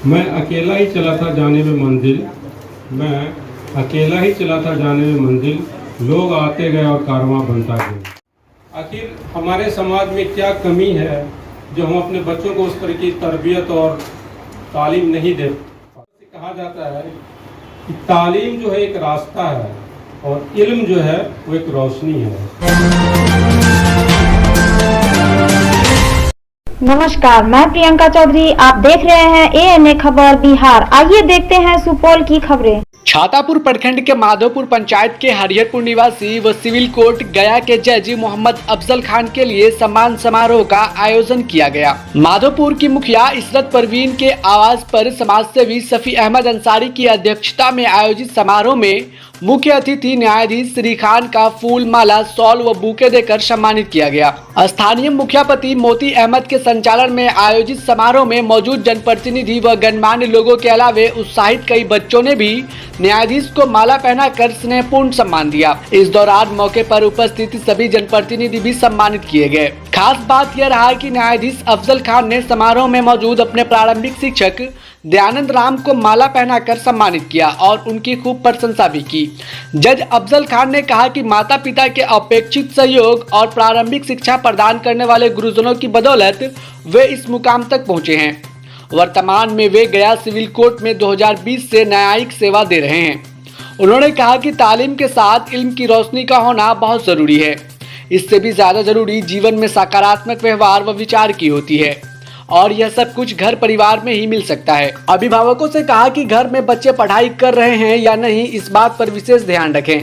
मैं अकेला ही चला था जाने में मंजिल, मैं अकेला ही चला था जाने में मंजिल, लोग आते गए और कारवां बनता गया। आखिर हमारे समाज में क्या कमी है जो हम अपने बच्चों को उस तरह की तरबियत और तालीम नहीं दे। कहा जाता है कि तालीम जो है एक रास्ता है और इल्म जो है वो एक रोशनी है। नमस्कार, मैं प्रियंका चौधरी। आप देख रहे हैं ANA खबर बिहार। आइए देखते हैं सुपौल की खबरें। छातापुर प्रखंड के माधोपुर पंचायत के हरिहरपुर निवासी व सिविल कोर्ट गया के जज मोहम्मद अफजल खान के लिए सम्मान समारोह का आयोजन किया गया। माधोपुर की मुखिया इशरत परवीन के आवाज पर समाजसेवी सफी अहमद अंसारी की अध्यक्षता में आयोजित समारोह में मुख्य अतिथि न्यायाधीश श्री खान का फूल, माला, शॉल व बुके देकर सम्मानित किया गया। स्थानीय मुखियापति मोती अहमद के संचालन में आयोजित समारोह में मौजूद जनप्रतिनिधि व गणमान्य लोगों के अलावे उत्साहित कई बच्चों ने भी न्यायाधीश को माला पहनाकर स्नेहपूर्ण सम्मान दिया। इस दौरान मौके पर उपस्थित सभी जनप्रतिनिधि भी सम्मानित किए गए। खास बात यह रहा कि न्यायाधीश अफजल खान ने समारोह में मौजूद अपने प्रारंभिक शिक्षक दयानंद राम को माला पहनाकर सम्मानित किया और उनकी खूब प्रशंसा भी की। जज अफजल खान ने कहा कि माता पिता के अपेक्षित सहयोग और प्रारंभिक शिक्षा प्रदान करने वाले गुरुजनों की बदौलत वे इस मुकाम तक पहुंचे हैं। वर्तमान में वे गया सिविल कोर्ट में 2020 से न्यायिक सेवा दे रहे हैं। उन्होंने कहा कि तालीम के साथ इल्म की रोशनी का होना बहुत जरूरी है। इससे भी ज्यादा जरूरी जीवन में सकारात्मक व्यवहार व विचार की होती है और यह सब कुछ घर परिवार में ही मिल सकता है। अभिभावकों से कहा कि घर में बच्चे पढ़ाई कर रहे हैं या नहीं, इस बात पर विशेष ध्यान रखें।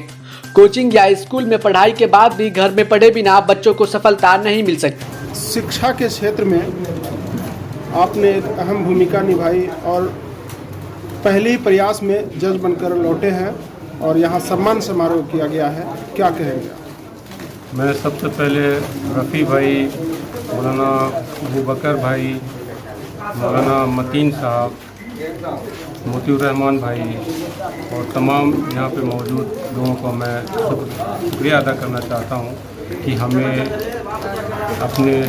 कोचिंग या स्कूल में पढ़ाई के बाद भी घर में पढ़े बिना बच्चों को सफलता नहीं मिल सकती। शिक्षा के क्षेत्र में आपने एक अहम भूमिका निभाई और पहले ही प्रयास में जज बनकर लौटे हैं और यहाँ सम्मान समारोह किया गया है, क्या कहेंगे? मैं सबसे पहले रफ़ी भाई, मौलाना अबू बकर भाई, मौलाना मतीन साहब, मोतीउर रहमान भाई और तमाम यहाँ पे मौजूद लोगों को मैं शुक्रिया अदा करना चाहता हूँ कि हमें अपने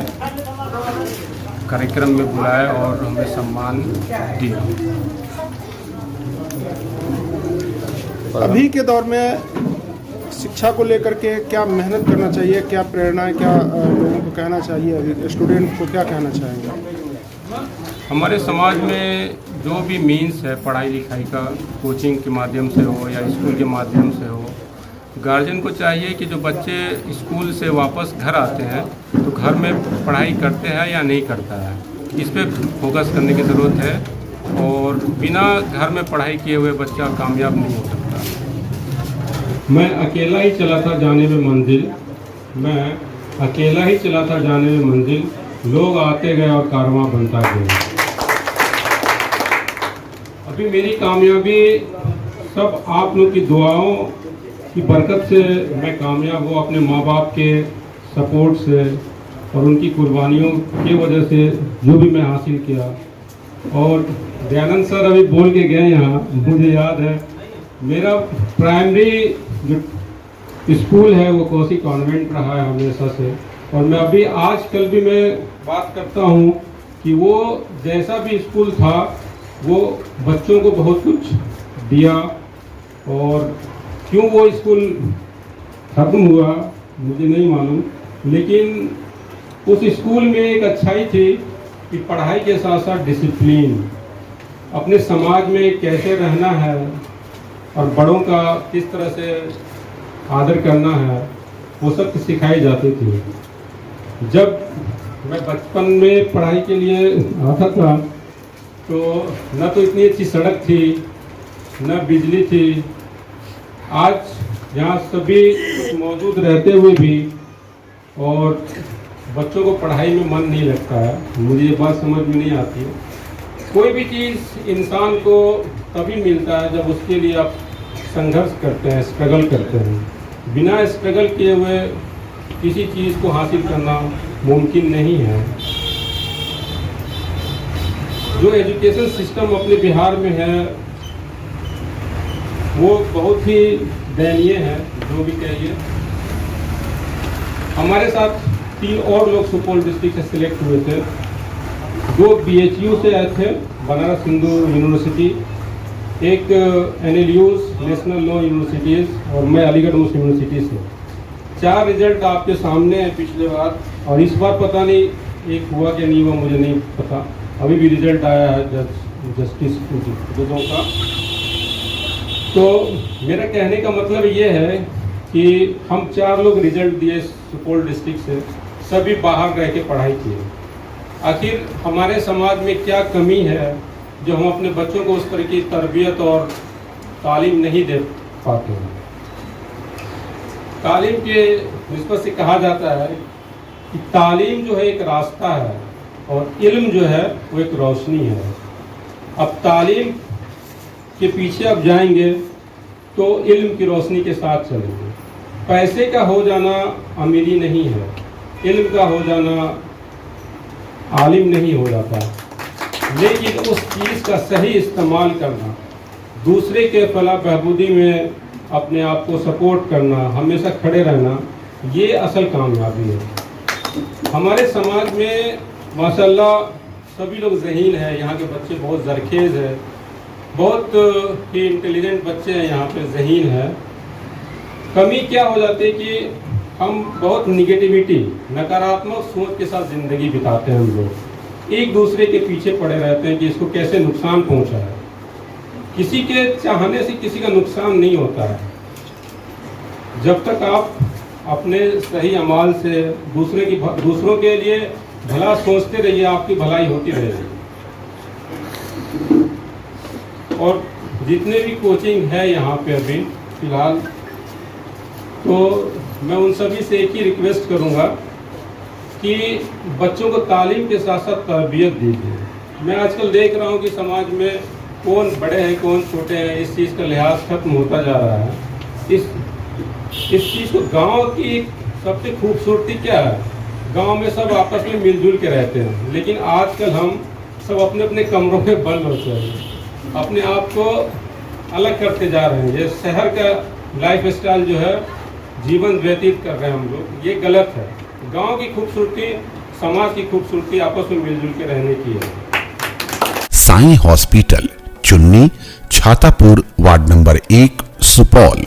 कार्यक्रम में बुलाया और हमें सम्मान दिया। अभी के दौर में शिक्षा को लेकर के क्या मेहनत करना चाहिए, क्या प्रेरणा, क्या लोगों को कहना चाहिए, अभी स्टूडेंट को क्या कहना चाहेंगे? हमारे समाज में जो भी मीन्स है पढ़ाई लिखाई का, कोचिंग के माध्यम से हो या स्कूल के माध्यम से हो, गार्जियन को चाहिए कि जो बच्चे स्कूल से वापस घर आते हैं तो घर में पढ़ाई करते हैं या नहीं करता है, इस पर फोकस करने की ज़रूरत है और बिना घर में पढ़ाई किए हुए बच्चा कामयाब नहीं हो सकता। मैं अकेला ही चला था जाने में मंजिल, मैं अकेला ही चला था जाने में मंजिल, लोग आते गए और कारवां बनता गया। अभी मेरी कामयाबी सब आप लोग की दुआओं की बरकत से मैं कामयाब हूँ, अपने माँ बाप के सपोर्ट से और उनकी कुर्बानियों की वजह से जो भी मैं हासिल किया। और दयानंद सर अभी बोल के गए यहाँ, मुझे याद है मेरा प्राइमरी जो स्कूल है वो कोसी कॉन्वेंट रहा है हमेशा से, और मैं अभी आजकल भी मैं बात करता हूँ कि वो जैसा भी स्कूल था वो बच्चों को बहुत कुछ दिया। और क्यों वो स्कूल खत्म हुआ मुझे नहीं मालूम, लेकिन उस स्कूल में एक अच्छाई थी कि पढ़ाई के साथ साथ डिसिप्लिन, अपने समाज में कैसे रहना है और बड़ों का किस तरह से आदर करना है, वो सब सिखाई जाती थी। जब मैं बचपन में पढ़ाई के लिए आता था तो न तो इतनी अच्छी सड़क थी, न बिजली थी। आज यहाँ सभी मौजूद रहते हुए भी और बच्चों को पढ़ाई में मन नहीं लगता है, मुझे ये बात समझ में नहीं आती है। कोई भी चीज़ इंसान को तभी मिलता है जब उसके लिए आप संघर्ष करते हैं, स्ट्रगल करते हैं। बिना स्ट्रगल किए हुए किसी चीज़ को हासिल करना मुमकिन नहीं है। जो एजुकेशन सिस्टम अपने बिहार में है वो बहुत ही दयनीय है, जो भी कहिए। हमारे साथ 3 और लोग सुपौल डिस्ट्रिक्ट से सिलेक्ट हुए थे। 2 BHU से आए थे, बनारस हिंदू यूनिवर्सिटी, एक NLUs नेशनल लॉ यूनिवर्सिटीज़, और मैं अलीगढ़ मुस्लिम यूनिवर्सिटी से। 4 रिजल्ट आपके सामने है पिछले बार, और इस बार पता नहीं एक हुआ कि नहीं हुआ, मुझे नहीं पता। अभी भी रिजल्ट आया है जस्टिस जजों का। तो मेरा कहने का मतलब ये है कि हम 4 लोग रिजल्ट दिए सुपौल डिस्ट्रिक्ट से, सभी बाहर रह के पढ़ाई किए। आखिर हमारे समाज में क्या कमी है जो हम अपने बच्चों को उस तरह की तरबियत और तालीम नहीं दे पाते हैं। तालीम के निस्बत से कहा जाता है कि तालीम जो है एक रास्ता है और इल्म जो है वो एक रोशनी है। अब तालीम के पीछे अब जाएंगे तो इल्म की रोशनी के साथ चलेंगे। पैसे का हो जाना अमीरी नहीं है, इल्म का हो जाना आलिम नहीं हो जाता, लेकिन उस चीज़ का सही इस्तेमाल करना, दूसरे के फलाह बहबूदी में अपने आप को सपोर्ट करना, हमेशा खड़े रहना, ये असल कामयाबी है। हमारे समाज में माशाल्लाह सभी लोग ज़हीन हैं, यहाँ के बच्चे बहुत ज़रखेज़ है, बहुत ही इंटेलिजेंट बच्चे हैं यहाँ पे, ज़हीन है। कमी क्या हो जाती है कि हम बहुत निगेटिविटी, नकारात्मक सोच के साथ ज़िंदगी बिताते हैं। हम लोग एक दूसरे के पीछे पड़े रहते हैं कि इसको कैसे नुकसान पहुंचा है। किसी के चाहने से किसी का नुकसान नहीं होता है। जब तक आप अपने सही अमाल से दूसरों के लिए भला सोचते रहिए, आपकी भलाई होती रहेगी। और जितने भी कोचिंग है यहाँ पे अभी फ़िलहाल, तो मैं उन सभी से एक ही रिक्वेस्ट करूँगा कि बच्चों को तालीम के साथ साथ तरबियत दीजिए। मैं आजकल देख रहा हूँ कि समाज में कौन बड़े हैं कौन छोटे हैं, इस चीज़ का लिहाज खत्म होता जा रहा है। इस चीज़ को, गांव की सबसे खूबसूरती क्या है, गांव में सब आपस में मिलजुल के रहते हैं, लेकिन आजकल हम सब अपने अपने कमरों में बंद होते हैं, अपने आप को अलग करते जा रहे हैं। ये शहर का लाइफ स्टाइल जो है, जीवन व्यतीत कर रहे हैं हम लोग, ये गलत है। गांव की खूबसूरती, समाज की खूबसूरती आपस में मिलजुल के रहने की है। साईं हॉस्पिटल, चुन्नी, Chhatapur, ward number 1, Supaul.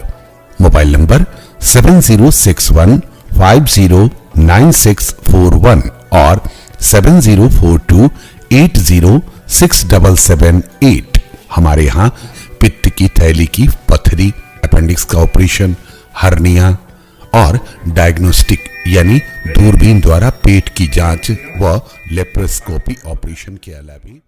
Mobile number 7061509641 और 7042806778। हमारे यहाँ पित्त की थैली की पथरी, अपेंडिक्स का ऑपरेशन, हर्निया और डायग्नोस्टिक यानी दूरबीन द्वारा पेट की जांच व लेप्रोस्कोपी ऑपरेशन के अलावा